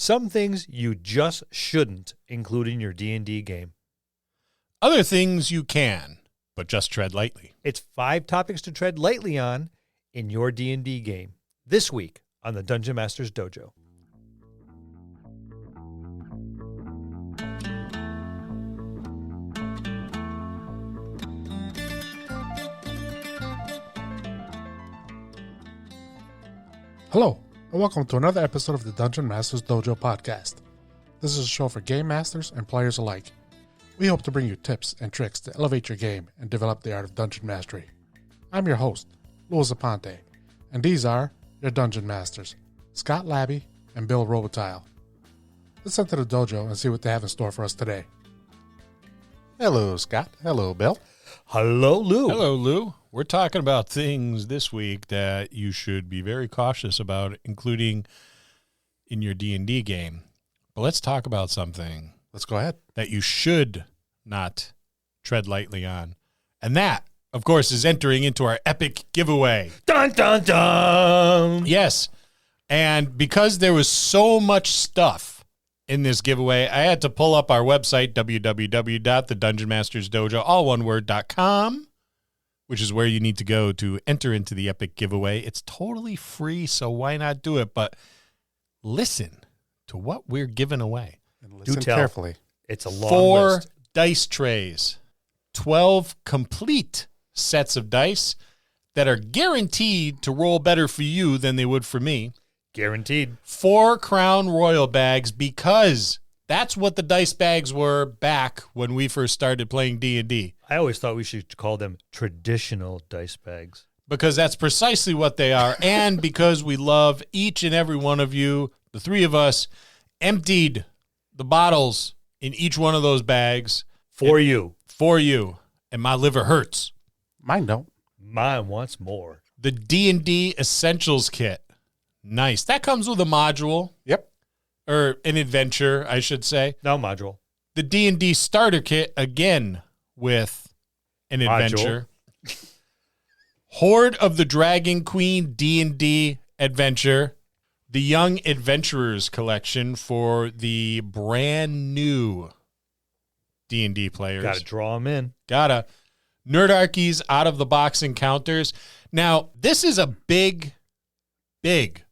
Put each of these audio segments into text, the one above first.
Some things you just shouldn't include in your D&D game. Other things you can, but just tread lightly. It's 5 topics to tread lightly on in your D&D game. This week on the Dungeon Masters Dojo. Hello, and welcome to another episode of the Dungeon Masters Dojo podcast. This is a show for game masters and players alike. We hope to bring you tips and tricks to elevate your game and develop the art of dungeon mastery. I'm your host, Louis Aponte, and these are your dungeon masters, Scott Labby and Bill Robitaille. Let's enter the dojo and see what they have in store for us today. Hello, Scott. Hello, Bill. Hello, Lou. Hello, Lou. We're talking about things this week that you should be very cautious about, including in your D&D game. But let's talk about something Let's go ahead. that you should not tread lightly on. And that, of course, is entering into our epic giveaway. Dun, dun, dun. Yes. And because there was so much stuff in this giveaway, I had to pull up our website, www.thedungeonmastersdojo.com, which is where you need to go to enter into the epic giveaway. It's totally free, so why not do it? But listen to what we're giving away. And listen tell. carefully. It's a long 4 list. dice trays, 12 complete sets of dice that are guaranteed to roll better for you than they would for me. Guaranteed. 4 Crown Royal bags, because that's what the dice bags were back when we first started playing D&D. I always thought we should call them traditional dice bags. Because that's precisely what they are, and because we love each and every one of you, the 3 of us emptied the bottles in each one of those bags For you. for you, and my liver hurts. Mine don't. Mine wants more. The D&D Essentials Kit. Nice. That comes with a module, Yep. or an adventure, I should say. No module. The D&D Starter Kit, again, with an Module. adventure. Horde of the Dragon Queen D&D Adventure. The Young Adventurers Collection for the brand new D&D players. Got to draw them in. Gotta. Nerdarchy's Out of the Box Encounters. Now, this is a big, big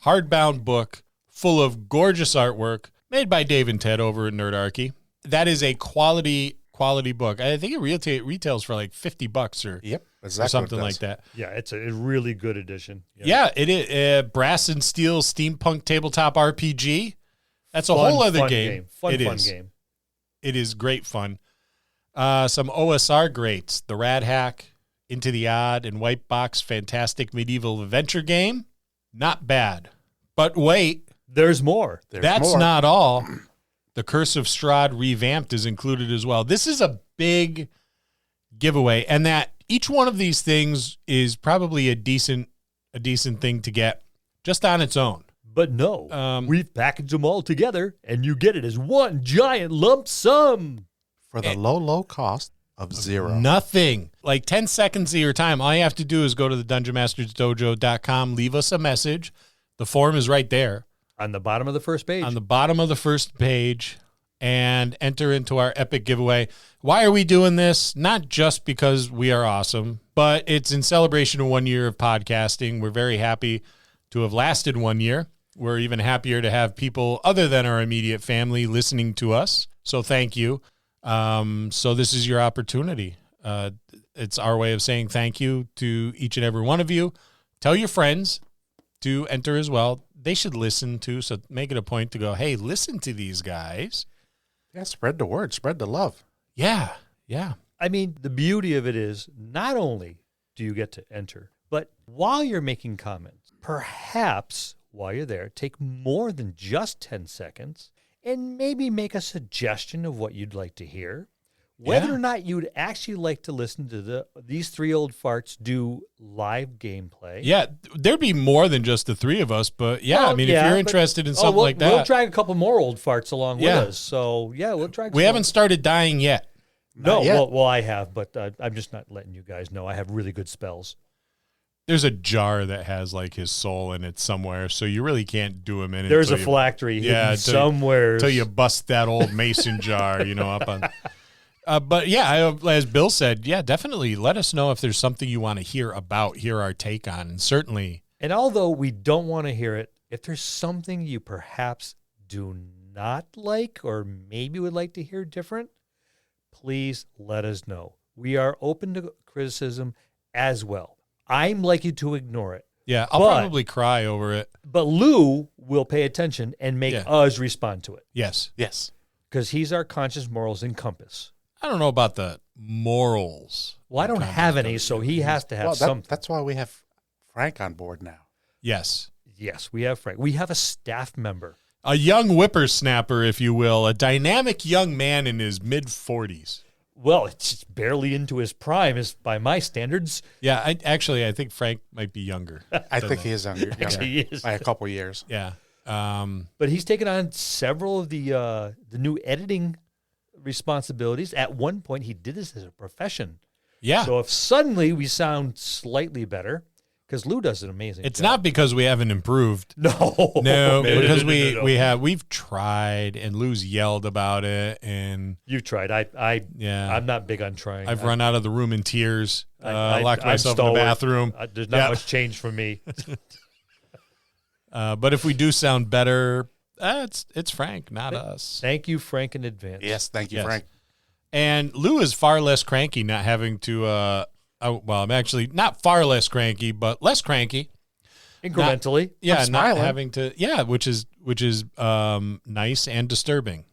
hardbound book full of gorgeous artwork made by Dave and Ted over at Nerdarchy. That is a quality book. I think it retails for like $50 or, Yep. or Exactly. something like that. Yeah, it's a really good edition. Yeah, it is. Brass and Steel Steampunk Tabletop RPG. That's a whole other fun game. Fun is. game. It is great fun. Some OSR greats. The Rad Hack, Into the Odd, and White Box Fantastic Medieval Adventure Game. Not bad. But wait, There's more. There's that's more. not all. The Curse of Strahd Revamped is included as well. This is a big giveaway, and that each one of these things is probably a decent thing to get just on its own. But no, we've packaged them all together, and you get it as one giant lump sum. For the low cost of 0. Nothing. Like 10 seconds of your time. All you have to do is go to the DungeonMastersDojo.com, leave us a message. The form is right there On the bottom of the first page. on the bottom of the first page, and enter into our epic giveaway. Why are we doing this? Not just because we are awesome, but it's in celebration of 1 year of podcasting. We're very happy to have lasted 1 year. We're even happier to have people other than our immediate family listening to us. So thank you. So this is your opportunity. It's our way of saying thank you to each and every one of you. Tell your friends to enter as well. They should listen too. So make it a point to go, hey, listen to these guys. Yeah, spread the word. Spread the love. Yeah. Yeah. I mean, the beauty of it is not only do you get to enter, but while you're making comments, perhaps while you're there, take more than just 10 seconds and maybe make a suggestion of what you'd like to hear. Whether Yeah. or not you'd actually like to listen to these 3 old farts do live gameplay. Yeah. There'd be more than just the 3 of us, but yeah, Well, I mean, yeah, if you're but- interested in something we'll, like that, We'll drag a couple more old farts along Yeah. with us. So, yeah, we'll drag we some- haven't started dying yet. No, Not yet. well, I have, but I'm just not letting you guys know. I have really good spells. There's a jar that has like his soul in it somewhere, so you really can't do him in. There's a until you- phylactery Yeah, hidden somewhere. until you bust that old mason jar, up on. But yeah, as Bill said, yeah, definitely let us know if there's something you want to hear our take on, and certainly. And although we don't want to hear it, if there's something you perhaps do not like or maybe would like to hear different, please let us know. We are open to criticism as well. I'm likely to ignore it, Yeah, I'll But- probably cry over it. but Lou will pay attention and make Yeah. us respond to it Yes. Yes. because he's our conscience, morals, and compass. I don't know about the morals. Well, I don't have any, so he has to have Well, something. that's why we have Frank on board now. Yes. Yes, we have Frank. We have a staff member. A young whippersnapper, if you will, a dynamic young man in his mid-40s. Well, it's barely into his prime, is by my standards. Yeah, I think Frank might be younger. I think he is younger Actually, he is. by a couple years. Yeah. But he's taken on several of the new editing responsibilities. At one point, he did this as a profession. Yeah. So if suddenly we sound slightly better, because Lou does an amazing It's job. not because we haven't improved. No. No, because no. we've tried, and Lou's yelled about it, and You've tried. yeah, I'm not big on trying. I've run out of the room in tears, locked I'm myself in the stalwart. bathroom. There's not Yeah. much change for me. But if we do sound better, it's Frank, not us. Thank you, Frank, in advance. Yes, thank you, Yes. Frank. And Lou is far less cranky, not having to. Well, I'm actually not far less cranky, but less cranky. Incrementally. Yeah, not smiling. having to. Yeah, which is nice and disturbing.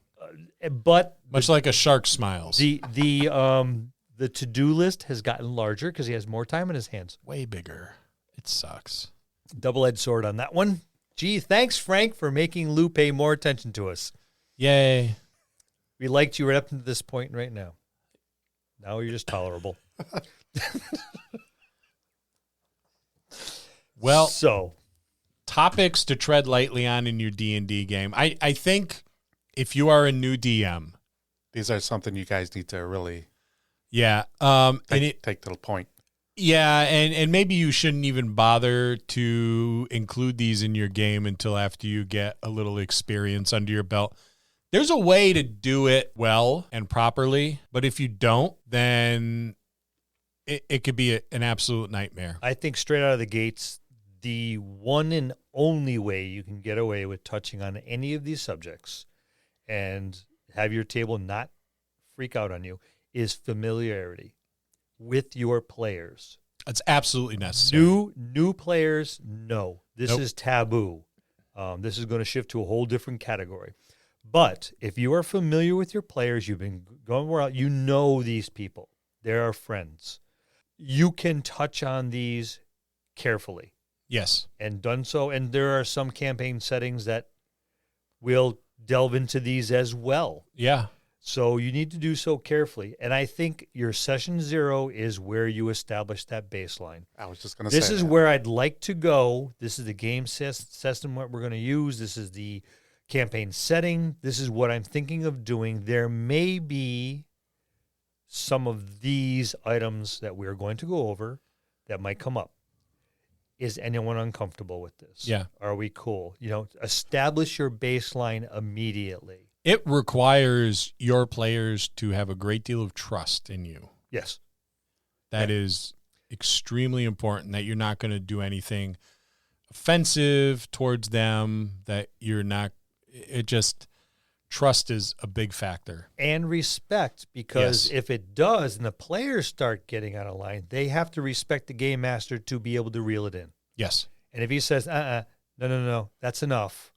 But Much like a shark smiles. the to-do list has gotten larger because he has more time in his hands. Way bigger. It sucks. Double-edged sword on that one. Gee, thanks, Frank, for making Lou pay more attention to us. Yay. We liked you right up to this point right now. Now you're just tolerable. Well, So, topics to tread lightly on in your D&D game. I think if you are a new DM, These are something you guys need to really yeah, take to the point. yeah, and maybe you shouldn't even bother to include these in your game until after you get a little experience under your belt. There's a way to do it well and properly, but if you don't, then it could be an absolute nightmare. I think straight out of the gates, the one and only way you can get away with touching on any of these subjects and have your table not freak out on you is familiarity with your players. It's absolutely necessary. New players, no. This Nope. is taboo. This is going to shift to a whole different category. But if you are familiar with your players, you've been going around, you know these people. They're our friends. You can touch on these carefully Yes. and done so. And there are some campaign settings that will delve into these as well. Yeah. So you need to do so carefully. And I think your session 0 is where you establish that baseline. I was just going to say This is that. where I'd like to go. This is the game system what we're going to use. This is the campaign setting. This is what I'm thinking of doing. There may be some of these items that we're going to go over that might come up. Is anyone uncomfortable with this? Yeah. Are we cool? Establish your baseline immediately. It requires your players to have a great deal of trust in you. Yes. That is extremely important, that you're not going to do anything offensive towards them, that you're not, trust is a big factor. And respect, because Yes. if it does and the players start getting out of line, they have to respect the game master to be able to reel it in. Yes. And if he says, no, that's enough,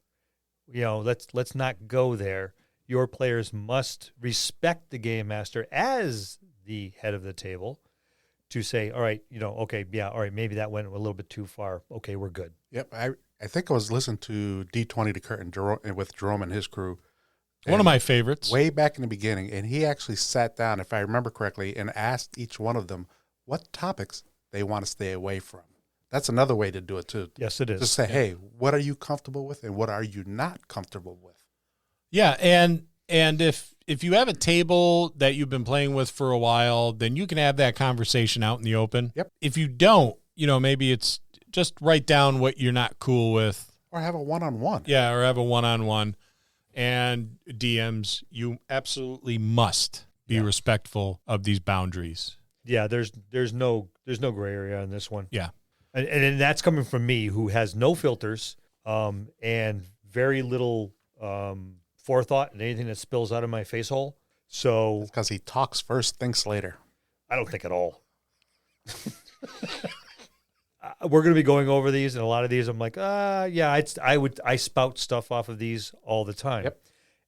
let's not go there, your players must respect the game master as the head of the table to say, all right, okay, yeah, all right, maybe that went a little bit too far. Okay, we're good. Yep, I think I was listening to D20 to Curtin with Jerome and his crew. One of my favorites. Way back in the beginning, and he actually sat down, if I remember correctly, and asked each one of them what topics they want to stay away from. That's another way to do it, too. Yes, it is. Just say, hey, what are you comfortable with and what are you not comfortable with? Yeah, and if you have a table that you've been playing with for a while, then you can have that conversation out in the open. Yep. If you don't, maybe it's just write down what you're not cool with. Or have a one-on-one. Yeah, or have a one-on-one. And DMs, you absolutely must be respectful of these boundaries. Yeah, there's no gray area on this one. Yeah. And that's coming from me, who has no filters and very little forethought in anything that spills out of my face hole. So It's because he talks first, thinks later. I don't think at all. We're going to be going over these, and a lot of these I'm like, I spout stuff off of these all the time. Yep.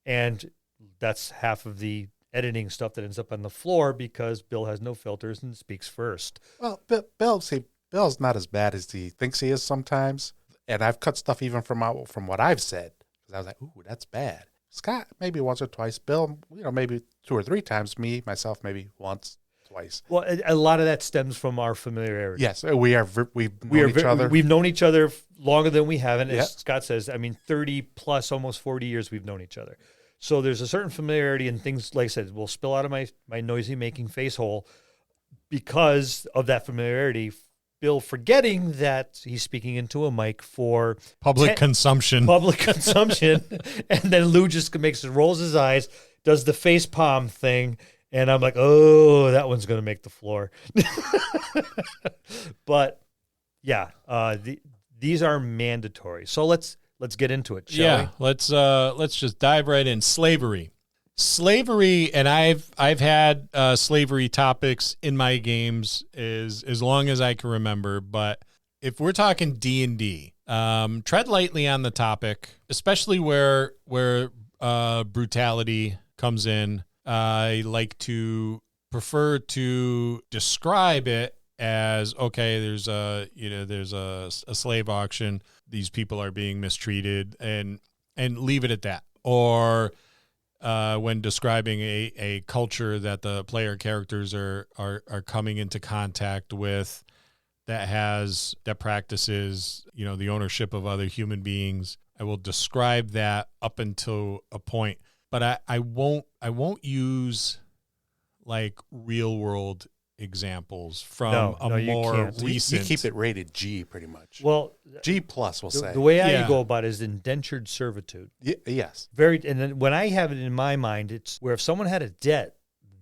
And that's half of the editing stuff that ends up on the floor because Bill has no filters and speaks first. Well, Bill's not as bad as he thinks he is sometimes. And I've cut stuff even from what I've said. Because I was like, ooh, that's bad. Scott, maybe once or twice. Bill, maybe 2 or 3 times. Me, myself, maybe once, twice. Well, a lot of that stems from our familiarity. Yes, we've known each other. We've known each other longer than we haven't. As Yep. Scott says, 30 plus, almost 40 years we've known each other. So there's a certain familiarity, and things, like I said, will spill out of my noisy making face hole because of that familiarity. Bill forgetting that he's speaking into a mic for Public consumption. public consumption, and then Lou just rolls his eyes, does the face palm thing, and I'm like, oh, that one's going to make the floor. But yeah, these are mandatory. So let's get into it, shall we? Let's just dive right in. Slavery, and I've had slavery topics in my games as long as I can remember. But if we're talking D&D, tread lightly on the topic, especially where brutality comes in. I like to prefer to describe it as, okay, there's a slave auction. These people are being mistreated, and leave it at that. Or when describing a culture that the player characters are coming into contact with that practices, the ownership of other human beings, I will describe that up until a point, but I won't use like real world examples from a more recent. You keep it rated G pretty much. Well, G plus, we'll say. The way I go about it is indentured servitude. Yes. And then when I have it in my mind, it's where if someone had a debt,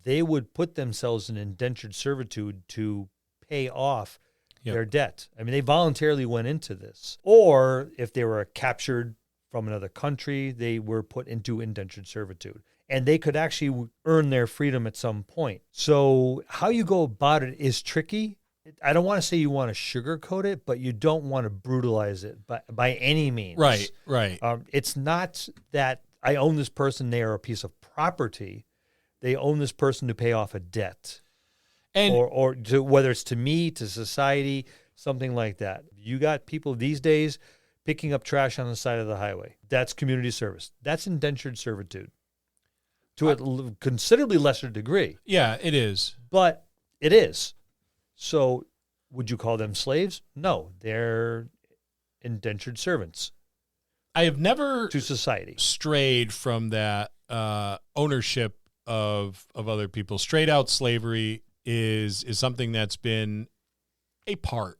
they would put themselves in indentured servitude to pay off their debt. They voluntarily went into this. Or if they were captured from another country, they were put into indentured servitude. And they could actually earn their freedom at some point. So how you go about it is tricky. I don't want to say you want to sugarcoat it, but you don't want to brutalize it by any means. Right. It's not that I own this person, they are a piece of property. They own this person to pay off a debt. And or to, whether it's to me, to society, something like that. You got people these days picking up trash on the side of the highway. That's community service. That's indentured servitude. To a considerably lesser degree. Yeah, it is. But it is. So would you call them slaves? No, they're indentured servants. I have never to society strayed from that ownership of other people. Straight out slavery is something that's been a part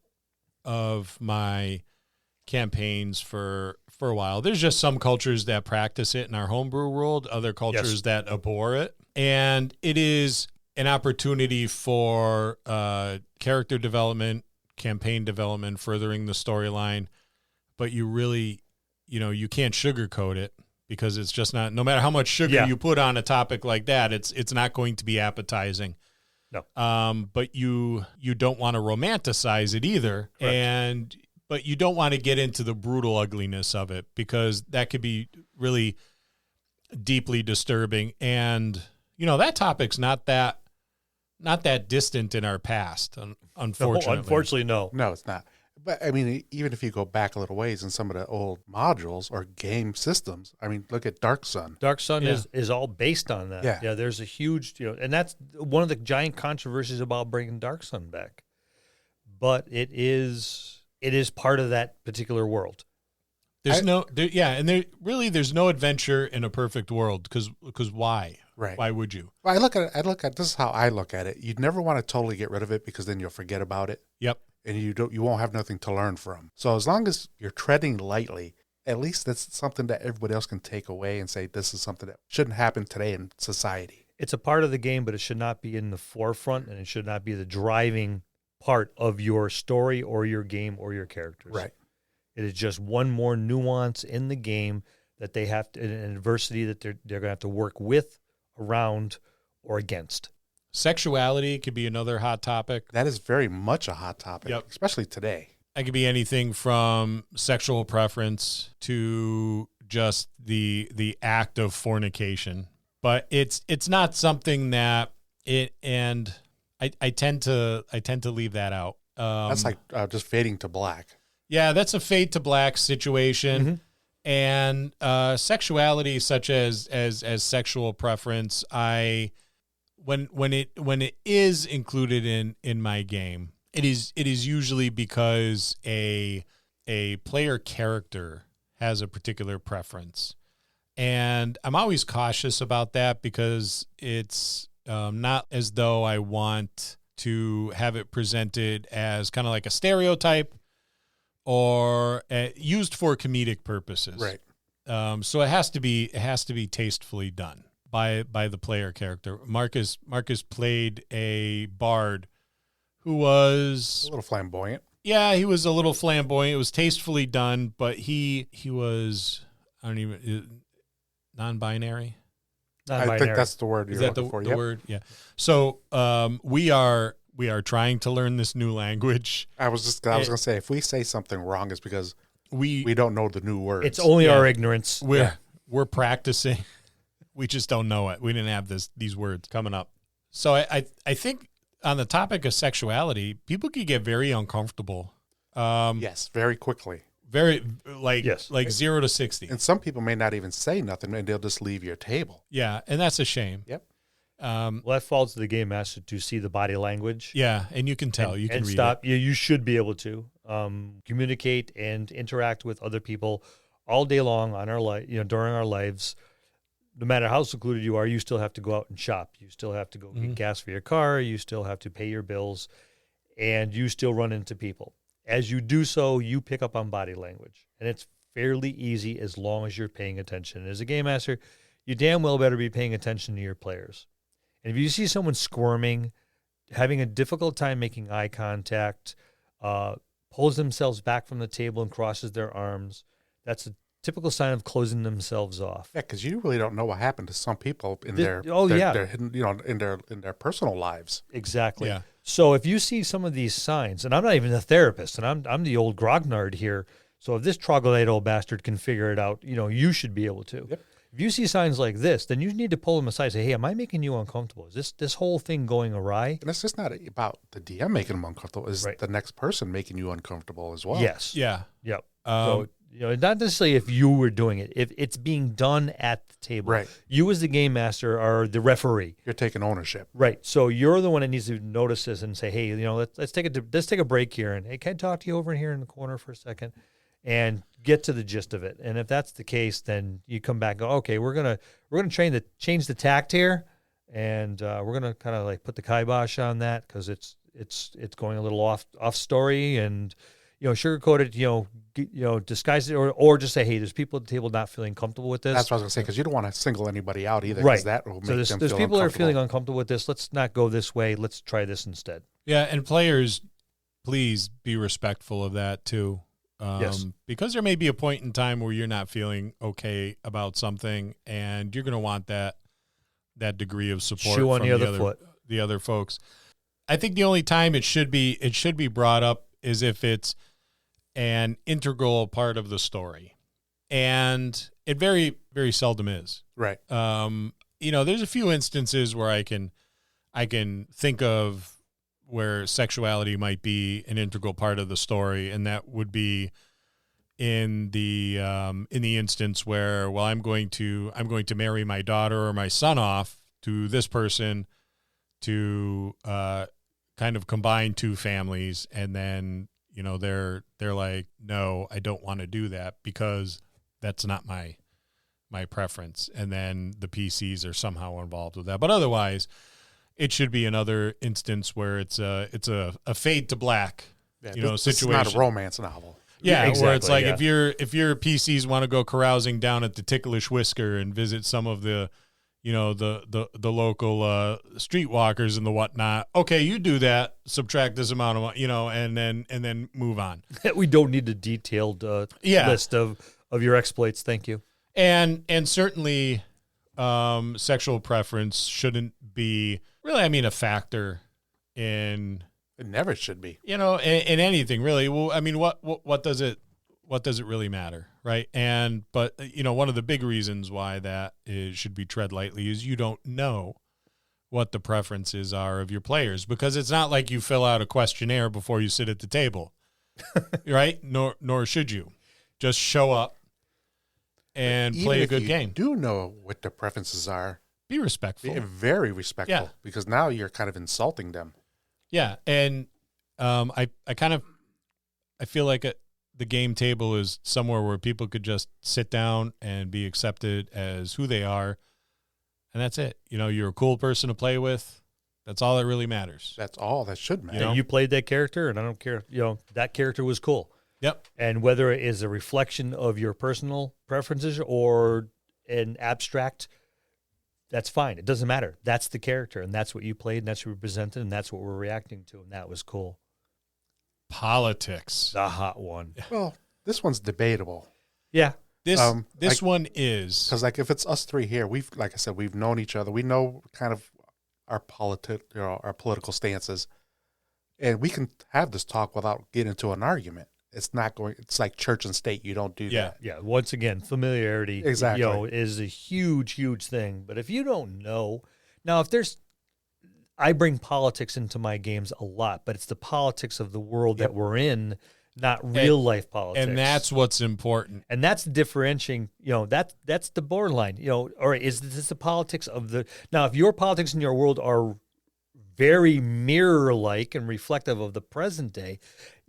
of my campaigns for a while. There's just some cultures that practice it in our homebrew world, other cultures that abhor it. And it is an opportunity for character development, campaign development, furthering the storyline. But you really, you can't sugarcoat it because it's just not, no matter how much sugar you put on a topic like that, it's not going to be appetizing. No. But you don't want to romanticize it either. Correct. But you don't want to get into the brutal ugliness of it because that could be really deeply disturbing. And, that topic's not that distant in our past, unfortunately. No, unfortunately, no. No, it's not. But, even if you go back a little ways in some of the old modules or game systems, look at Dark Sun. Dark Sun is all based on that. Yeah. There's a huge, and that's one of the giant controversies about bringing Dark Sun back. But it is part of that particular world. There's no adventure in a perfect world because why? Right. Why would you? Well, this is how I look at it. You'd never want to totally get rid of it because then you'll forget about it. Yep. and you won't have nothing to learn from. So as long as you're treading lightly, at least that's something that everybody else can take away and say, this is something that shouldn't happen today in society. It's a part of the game, but it should not be in the forefront, and it should not be the driving part of your story or your game or your characters. Right. It is just one more nuance in the game that they have to, an adversity that they're going to have to work with, around, or against. Sexuality could be another hot topic. That is very much a hot topic, Yep. especially today. It could be anything from sexual preference to just the act of fornication. But it's not something that I tend to leave that out. That's like just fading to black. Yeah, that's a fade to black situation. Mm-hmm. And sexuality, such as sexual preference, when it is included in my game, it is usually because a player character has a particular preference, and I'm always cautious about that because it's not as though I want to have it presented as kind of like a stereotype or used for comedic purposes. Right. So it has to be tastefully done by the player character. Marcus played a bard who was A little flamboyant. Yeah, he was a little flamboyant. It was tastefully done, but he was non-binary. I think that's the word you're Is that looking for. the Yep. word? Yeah. So we are trying to learn this new language. I was going to say, if we say something wrong, it's because We we don't know the new words. It's only Yeah. our ignorance. we're practicing. We just don't know it. We didn't have these words coming up. So I think on the topic of sexuality, people could get very uncomfortable. Yes, very quickly. Very like Yes. 0 to 60. And some people may not even say nothing, and they'll just leave your table. Yeah, and that's a shame. Yep. Well, that falls to the game master to see the body language. Yeah, and you can tell. And, You can and read stop. it. You should be able to communicate and interact with other people all day long on our during our lives. No matter how secluded you are, you still have to go out and shop. You still have to go get gas for your car. You still have to pay your bills, and you still run into people. As you do so, you pick up on body language, and it's fairly easy as long as you're paying attention. And as a game master, you damn well better be paying attention to your players. And if you see someone squirming, having a difficult time making eye contact, pulls themselves back from the table and crosses their arms, that's a typical sign of closing themselves off. Yeah, because you really don't know what happened to some people in their in their personal lives. Exactly. Yeah. So if you see some of these signs, and I'm not even a therapist, and I'm the old grognard here, so if this troglodyte old bastard can figure it out, you should be able to. Yep. If you see signs like this, then you need to pull them aside and say, hey, am I making you uncomfortable? Is this whole thing going awry? And it's just not about the DM making them uncomfortable. It's Right. the next person making you uncomfortable as well. Yes. Yeah. Yep. Um, So, not necessarily if you were doing it, if it's being done at the table. Right. You as the game master are the referee. You're taking ownership. Right. So you're the one that needs to notice this and say, hey, let's take a break here, and hey, can I talk to you over here in the corner for a second, and get to the gist of it. And if that's the case, then you come back and go, okay, we're gonna change the tact here, and we're gonna kind of like put the kibosh on that because it's going a little off story, and sugarcoat it, disguise it, or just say, hey, there's people at the table not feeling comfortable with this. That's what I was going to say, because you don't want to single anybody out either. Right. 'Cause that will make So there's them people feel that are feeling uncomfortable. uncomfortable with this. Let's not go this way. Let's try this instead. Yeah, and players, please be respectful of that too. Yes. Because there may be a point in time where you're not feeling okay about something, and you're going to want that degree of support Shoe on from the other foot. the other folks. I think the only time it should be brought up is if it's an integral part of the story, and it very, very seldom is. Right. There's a few instances where I can think of where sexuality might be an integral part of the story, and that would be in the instance where, well, I'm going to marry my daughter or my son off to this person to kind of combine two families, and then they're like, no, I don't want to do that because that's not my preference, and then the PCs are somehow involved with that. But otherwise, it should be another instance where it's a fade to black This is situation. not a romance novel. Yeah, Exactly, where it's like yeah. if your PCs want to go carousing down at the Ticklish Whisker and visit some of the, the local streetwalkers and the whatnot. Okay, you do that. Subtract this amount of, and then move on. We don't need a detailed Yeah. list of your exploits. Thank you. And certainly, sexual preference shouldn't be really, a factor in. It never should be. In anything really. Well, what does it really matter, right? But one of the big reasons why that should be tread lightly is you don't know what the preferences are of your players, because it's not like you fill out a questionnaire before you sit at the table, right? Nor should you. Just show up and Even play a if good you game. do know what their preferences are, Be respectful. be very respectful, Yeah. because now you're kind of insulting them. Yeah, and I feel like the game table is somewhere where people could just sit down and be accepted as who they are, and that's it. You're a cool person to play with. That's all that really matters. That's all that should matter. And you played that character, and I don't care. That character was cool. Yep. And whether it is a reflection of your personal preferences or an abstract, that's fine. It doesn't matter. That's the character, and that's what you played, and that's what you presented, and that's what we're reacting to, and that was cool. Politics. The hot one. Well, this one's debatable. Yeah. This like- one is. Because like if it's us three here, like I said, we've known each other. We know kind of our our political stances, and we can have this talk without getting into an argument. It's like church and state. You don't do that. Yeah. Once again, familiarity, Exactly. is a huge, huge thing. But if you don't know, now I bring politics into my games a lot, but it's the politics of the world that we're in, not real life politics. And that's what's important. And that's the differentiating, that's the borderline, all right, is this the politics of now, if your politics in your world are very mirror-like and reflective of the present day,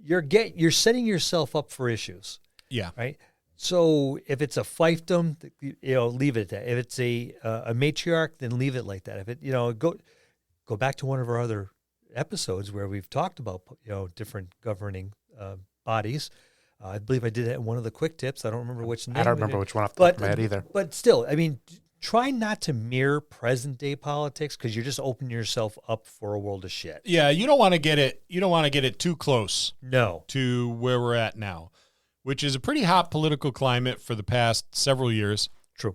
you're setting yourself up for issues, Yeah. right? So if it's a fiefdom, leave it at that. If it's a matriarch, then leave it like that. If it, go back to one of our other episodes where we've talked about, different governing bodies. I believe I did that in one of the quick tips. I don't remember which name. I don't we remember did. which one off the top of my head either. But still, try not to mirror present day politics, because you're just opening yourself up for a world of shit. Yeah, you don't want to get it. You don't want to get it too close No. to where we're at now, which is a pretty hot political climate for the past several years. True.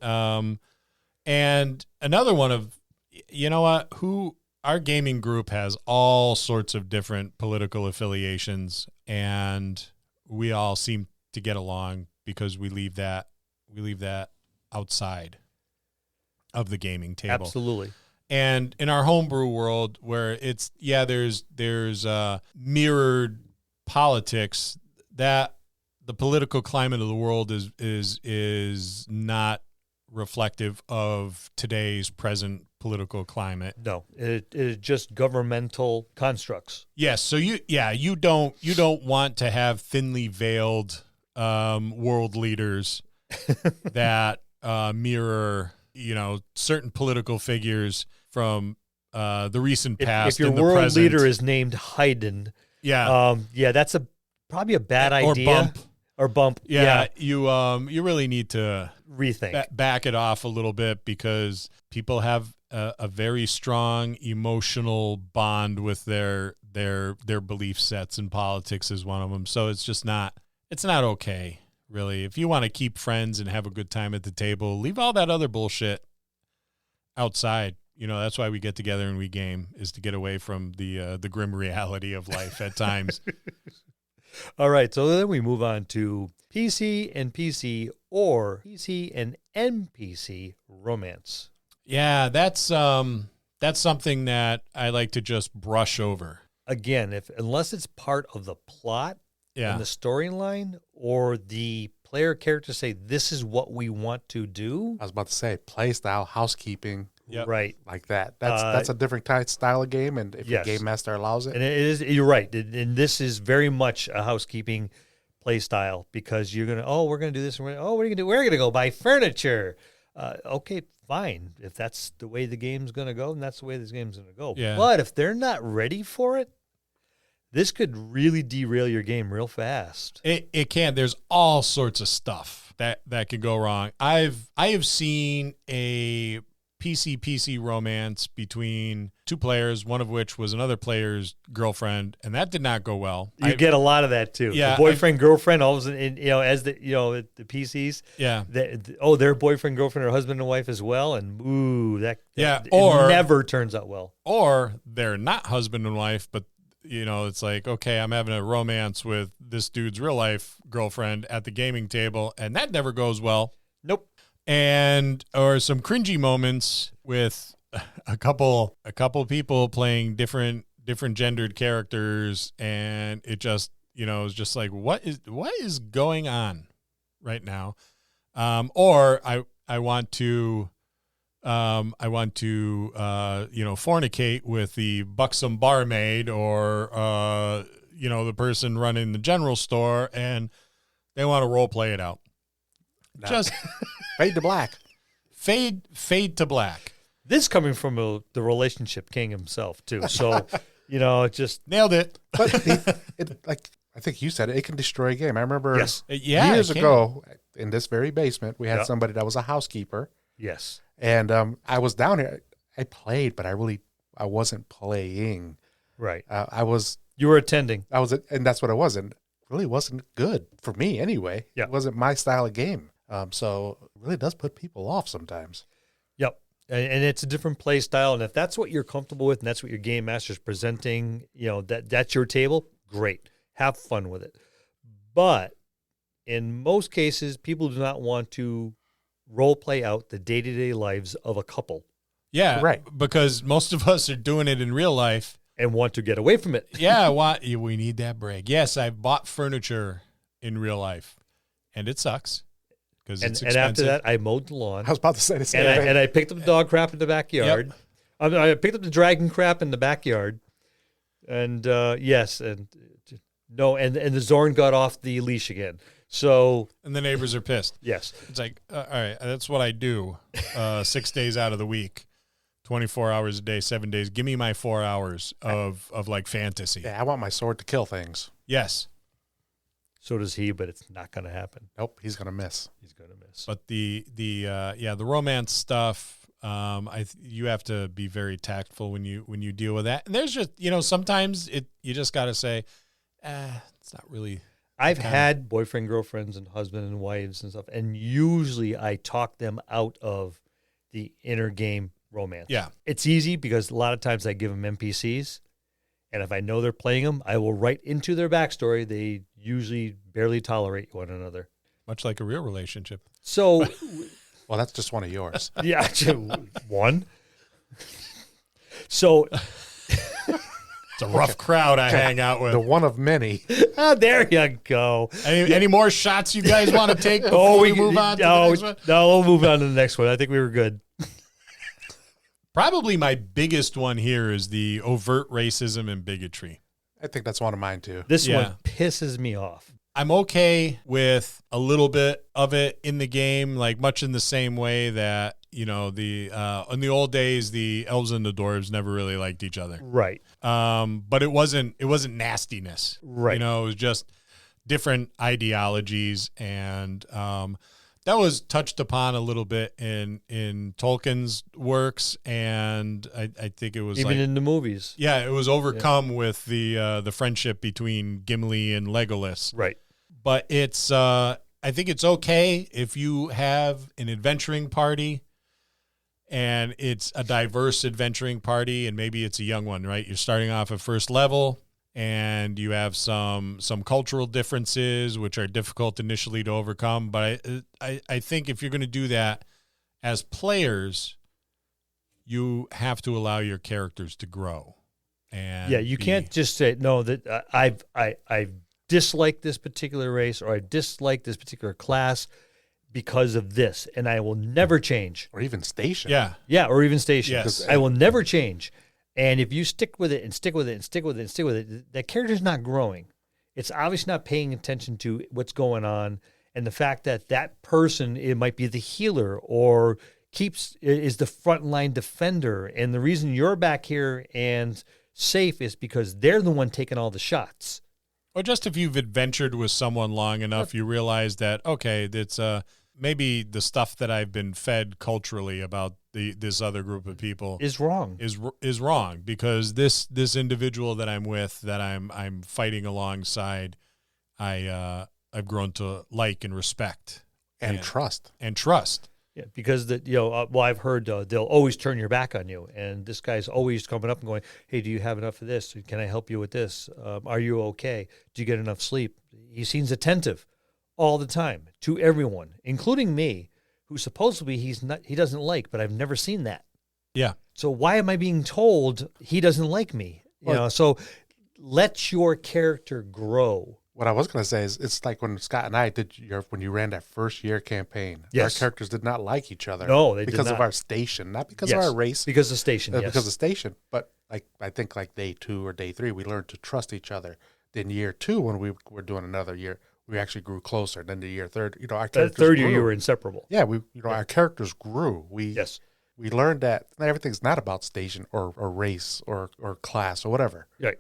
And another one of, our gaming group has all sorts of different political affiliations, and we all seem to get along because we leave that outside of the gaming table. Absolutely. And in our homebrew world, where there's mirrored politics, that the political climate of the world is not reflective of today's present political climate. No, it is just governmental constructs. Yes, so you don't want to have thinly veiled world leaders that mirror certain political figures from the recent past. If your and the world present. leader is named Haydn, yeah, that's probably a bad or idea. Bump. Yeah, you really need to Rethink. back it off a little bit, because people have a very strong emotional bond with their belief sets, and politics is one of them. So it's not okay, really. If you want to keep friends and have a good time at the table, leave all that other bullshit outside. That's why we get together and we game, is to get away from the grim reality of life at times. All right, so then we move on to PC and PC or PC and NPC romance. Yeah, that's something that I like to just brush over. Again, unless it's part of the plot Yeah. and the storyline, or the player characters say this is what we want to do, I was about to say play style, housekeeping, Yep. right? like that. That's a different style of game, and if Yes. your game master allows it, And it is, you're right. And this is very much a housekeeping play style, because we're going to do this. And what are you going to do? We're going to go buy furniture. Okay, fine. If that's the way the game's going to go, then that's the way this game's going to go. Yeah. But if they're not ready for it, this could really derail your game real fast. It can. There's all sorts of stuff that could go wrong. I have seen a PC romance between two players, one of which was another player's girlfriend, and that did not go well. You get a lot of that too. Yeah, the boyfriend, girlfriend, all of a sudden, as the the PCs. Yeah. Their boyfriend, girlfriend, or husband and wife as well, and that or it never turns out well. Or they're not husband and wife, but it's like, okay, I'm having a romance with this dude's real life girlfriend at the gaming table, and that never goes well. Nope. Or some cringy moments with a couple people playing different gendered characters, and it just is just like, what is going on right now? Or I want to fornicate with the buxom barmaid, or the person running the general store, and they want to role play it out. No. Just fade to black. Fade to black. This coming from the relationship king himself too. So, just nailed it. But like I think you said it can destroy a game. I remember years ago in this very basement, we had somebody that was a housekeeper. Yes. And I was down here. I played, but I wasn't playing. Right. You were attending. And that's what it was. And really wasn't good for me anyway. Yeah. It wasn't my style of game. So it really does put people off sometimes. Yep. And it's a different play style. And if that's what you're comfortable with and that's what your game master's presenting, that's your table, great. Have fun with it. But in most cases, people do not want to role play out the day-to-day lives of a couple. Yeah. Right. Because most of us are doing it in real life. And want to get away from it. Yeah. We need that break. Yes, I've bought furniture in real life, and it sucks. It's expensive. And after that, I mowed the lawn. I was about to say the same thing. thing. And I picked up the dog crap in the backyard. Yep. I picked up the dragon crap in the backyard. And and the Zorn got off the leash again. So, and the neighbors are pissed. Yes. It's like, all right, that's what I do 6 days out of the week, 24 hours a day, 7 days. Give me my 4 hours of like fantasy. Yeah, I want my sword to kill things. Yes. So does he, but it's not going to happen. Nope, he's going to miss. But the romance stuff, you have to be very tactful when you deal with that. And there's just, sometimes you just got to say, it's not really. I've had boyfriend, girlfriends, and husband and wives and stuff, and usually I talk them out of the inner game romance. Yeah. It's easy because a lot of times I give them NPCs, and if I know they're playing them, I will write into their backstory. They usually barely tolerate one another. Much like a real relationship. So, well, that's just one of yours. Yeah, one. So, it's a rough crowd I hang out with. The one of many. Oh, there you go. Any more shots you guys want to take before we move on to the next one? No, we'll move on to the next one. I think we were good. Probably my biggest one here is the overt racism and bigotry. I think that's one of mine too. This one pisses me off. I'm okay with a little bit of it in the game, like much in the same way that, in the old days, the elves and the dwarves never really liked each other. Right. But it wasn't nastiness. Right. It was just different ideologies, and that was touched upon a little bit in Tolkien's works, and I think it was even in the movies. Yeah, it was overcome with the friendship between Gimli and Legolas. Right. But it's I think it's okay if you have an adventuring party, and it's a diverse adventuring party, and maybe it's a young one, right? You're starting off at first level, and you have some cultural differences which are difficult initially to overcome. But I think if you're going to do that as players, you have to allow your characters to grow. And you can't just say no. That I dislike this particular race, or I dislike this particular class because of this, and I will never change. Or even station. Yeah, or even station. Yes. I will never change. And if you stick with it and stick with it and stick with it and stick with it, that character's not growing. It's obviously not paying attention to what's going on, and the fact that person, it might be the healer or is the frontline defender, and the reason you're back here and safe is because they're the one taking all the shots. Or just if you've adventured with someone long enough, you realize that, okay, that's maybe the stuff that I've been fed culturally about this other group of people Is wrong. is wrong, because this individual that I'm with, that I'm fighting alongside, I've grown to like and respect And trust. and trust. Yeah, because I've heard they'll always turn your back on you, and this guy's always coming up and going, "Hey, do you have enough of this? Can I help you with this? Are you okay? Do you get enough sleep?" He seems attentive all the time to everyone, including me, who supposedly he doesn't like, but I've never seen that. Yeah. So why am I being told he doesn't like me? So let your character grow. What I was going to say is, it's like when Scott and I when you ran that first year campaign. Yes. Our characters did not like each other. No, they did because of not. our station, not because Yes, of our race, because of station. Yes. because of station. But I think day 2 or day 3, we learned to trust each other. Then year 2, when we were doing another year, we actually grew closer. Then the year 3, our That characters third year, grew. you were inseparable. Yeah, our characters grew. Yes. We learned that everything's not about station or race or class or whatever. Right.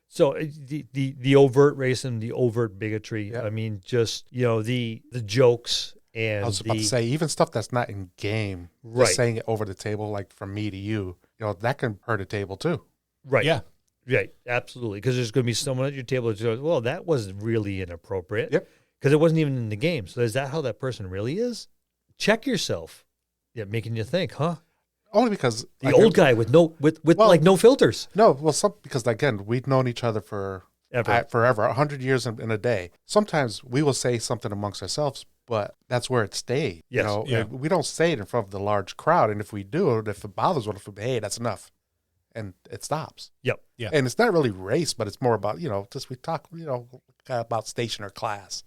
So the overt racism, the overt bigotry. Yeah. I mean, just the jokes and I was about to say, even stuff that's not in game, Right. just saying it over the table, like from me to you, that can hurt a table too. right. Yeah. Right. Absolutely. Because there's going to be someone at your table that goes, "Well, that was really inappropriate." Yep. Because it wasn't even in the game. So is that how that person really is? Check yourself. Yeah, making you think, huh? Only because The old guy with no filters. No, well, because again, we've known each other for Ever. forever, 100 years in a day. Sometimes we will say something amongst ourselves, but that's where it stays. Yes. Yeah. And we don't say it in front of the large crowd. And if we do, if it bothers one, hey, that's enough, and it stops. Yep. Yeah. And it's not really race, but it's more about just we talk about station or class,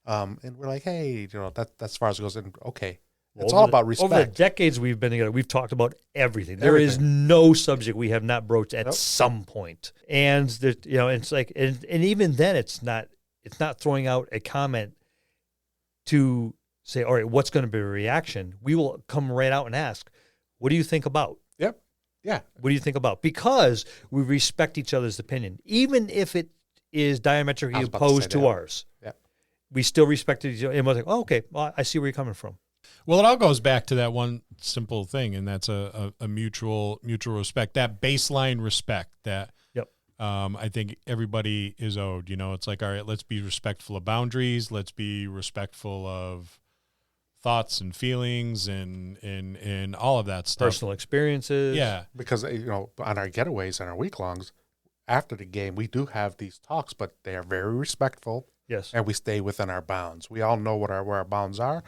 and we're like, hey, that as far as it goes, and okay. It's all about respect. Over the decades we've been together, we've talked about everything. There is no subject we have not broached at some point. And it's like, and even then, it's not throwing out a comment to say, all right, what's going to be a reaction? We will come right out and ask, what do you think about? Yep. Yeah. What do you think about? Because we respect each other's opinion, even if it is diametrically opposed to ours. Yep. We still respect each other. And we're like, oh, okay, well, I see where you're coming from. Well, it all goes back to that one simple thing, and that's a mutual respect, that baseline respect that Yep. I think everybody is owed. It's like, all right, let's be respectful of boundaries. Let's be respectful of thoughts and feelings and all of that stuff. Personal experiences. Yeah. Because on our getaways and our week longs, after the game, we do have these talks, but they are very respectful, Yes. and we stay within our bounds. We all know where our bounds are,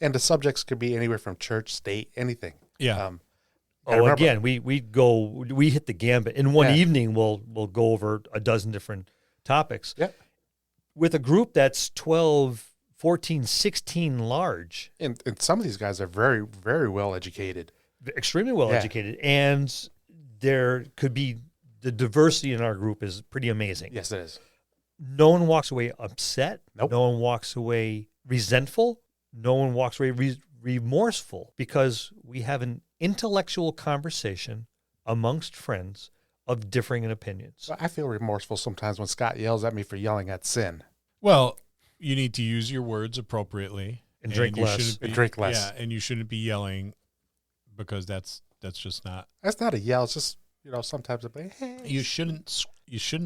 and the subjects could be anywhere from church, state, anything. Yeah. Again, we hit the gambit. In one Yeah. evening, we'll go over a dozen different topics. Yeah. With a group that's 12, 14, 16 large, And some of these guys are very, very well educated. extremely well educated, and there could be the diversity in our group is pretty amazing. Yes, it is. No one walks away upset. Nope. No one walks away resentful. No one walks away remorseful, because we have an intellectual conversation amongst friends of differing opinions. So I feel remorseful sometimes when Scott yells at me for yelling at sin. Well, you need to use your words appropriately And drink you less. shouldn't And drink less. Yeah, and you shouldn't be yelling, because that's just not. That's not a yell. It's just, sometimes I'll be, hey. You shouldn't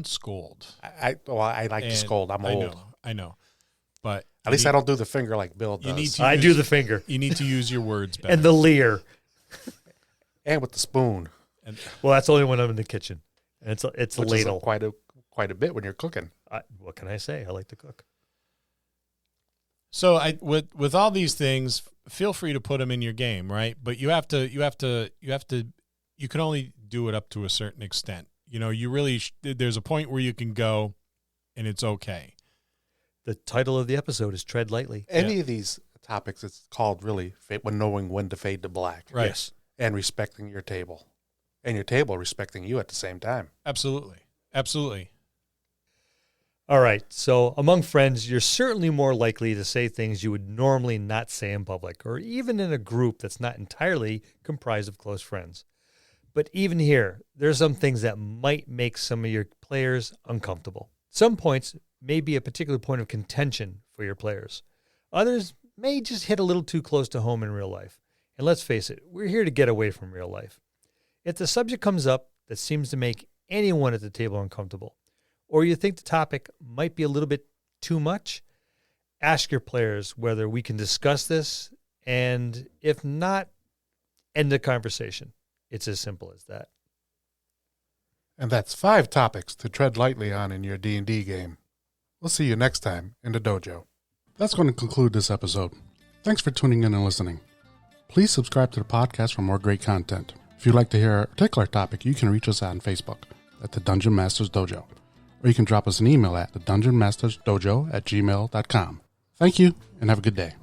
scold. I like to And scold. I'm old. I know. But At least I don't do the finger like Bill does. You need to I do the finger You need to use your words better. and the leer. And with the spoon. And- Well, that's only when I'm in the kitchen. And it's a Which ladle. is quite a bit when you're cooking. What can I say? I like to cook. So with all these things, feel free to put them in your game, right? But you can only do it up to a certain extent. You really there's a point where you can go, and it's okay. The title of the episode is Tread Lightly. Any of these topics, it's called really when knowing when to fade to black. Right. Yes. And respecting your table. And your table respecting you at the same time. Absolutely. All right. So among friends, you're certainly more likely to say things you would normally not say in public, or even in a group that's not entirely comprised of close friends. But even here, there's some things that might make some of your players uncomfortable. Some points may be a particular point of contention for your players. Others may just hit a little too close to home in real life. And let's face it, we're here to get away from real life. If the subject comes up that seems to make anyone at the table uncomfortable, or you think the topic might be a little bit too much, ask your players whether we can discuss this, and if not, end the conversation. It's as simple as that. And that's 5 topics to tread lightly on in your D&D game. We'll see you next time in the dojo. That's going to conclude this episode. Thanks for tuning in and listening. Please subscribe to the podcast for more great content. If you'd like to hear a particular topic, you can reach us on Facebook at the Dungeon Masters Dojo, or you can drop us an email at thedungeonmastersdojo@gmail.com. Thank you, and have a good day.